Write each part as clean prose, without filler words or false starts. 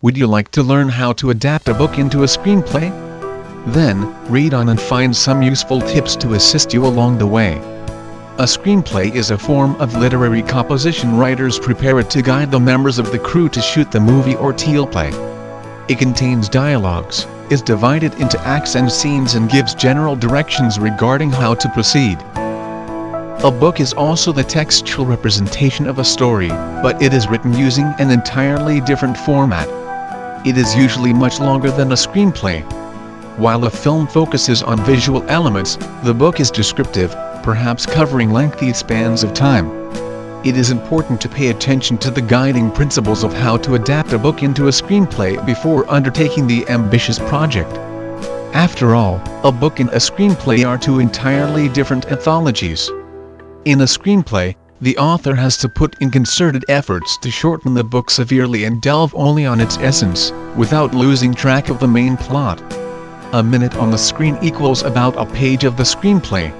Would you like to learn how to adapt a book into a screenplay? Then, read on and find some useful tips to assist you along the way. A screenplay is a form of literary composition writers prepare it to guide the members of the crew to shoot the movie or teleplay. It contains dialogues, is divided into acts and scenes and gives general directions regarding how to proceed. A book is also the textual representation of a story, but it is written using an entirely different format. It is usually much longer than a screenplay. While a film focuses on visual elements, the book is descriptive, perhaps covering lengthy spans of time. It is important to pay attention to the guiding principles of how to adapt a book into a screenplay before undertaking the ambitious project. After all, a book and a screenplay are two entirely different anthologies. In a screenplay, the author has to put in concerted efforts to shorten the book severely and delve only on its essence, without losing track of the main plot. A minute on the screen equals about a page of the screenplay.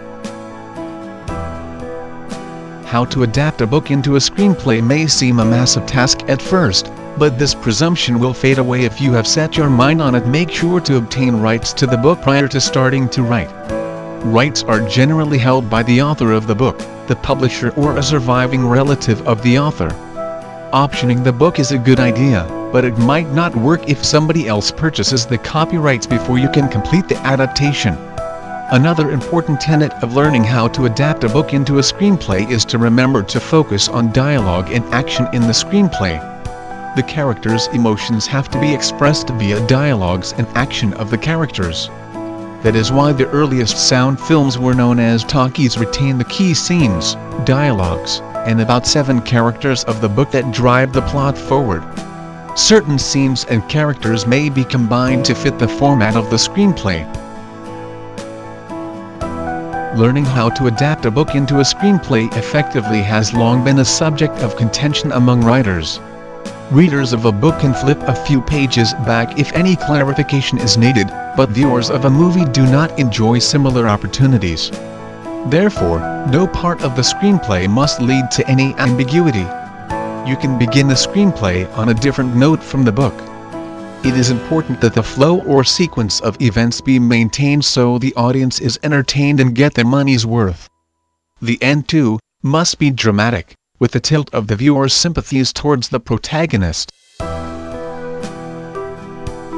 How to adapt a book into a screenplay may seem a massive task at first, but this presumption will fade away if you have set your mind on it. Make sure to obtain rights to the book prior to starting to write. Rights are generally held by the author of the book, the publisher, or a surviving relative of the author. Optioning the book is a good idea, but it might not work if somebody else purchases the copyrights before you can complete the adaptation. Another important tenet of learning how to adapt a book into a screenplay is to remember to focus on dialogue and action in the screenplay. The characters' emotions have to be expressed via dialogues and action of the characters. That is why the earliest sound films were known as talkies retain the key scenes, dialogues, and about 7 characters of the book that drive the plot forward. Certain scenes and characters may be combined to fit the format of the screenplay. Learning how to adapt a book into a screenplay effectively has long been a subject of contention among writers. Readers of a book can flip a few pages back if any clarification is needed, but viewers of a movie do not enjoy similar opportunities. Therefore, no part of the screenplay must lead to any ambiguity. You can begin the screenplay on a different note from the book. It is important that the flow or sequence of events be maintained so the audience is entertained and get their money's worth. The end, too, must be dramatic, with the tilt of the viewer's sympathies towards the protagonist.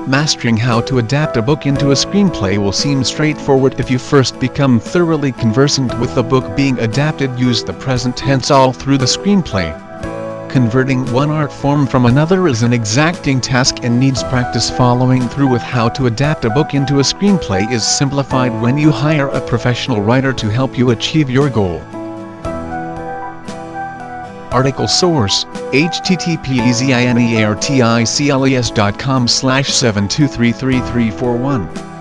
Mastering how to adapt a book into a screenplay will seem straightforward if you first become thoroughly conversant with the book being adapted. Use the present tense all through the screenplay. Converting one art form from another is an exacting task and needs practice. Following through with how to adapt a book into a screenplay is simplified when you hire a professional writer to help you achieve your goal. Article source: http://zinearticles.com/7233341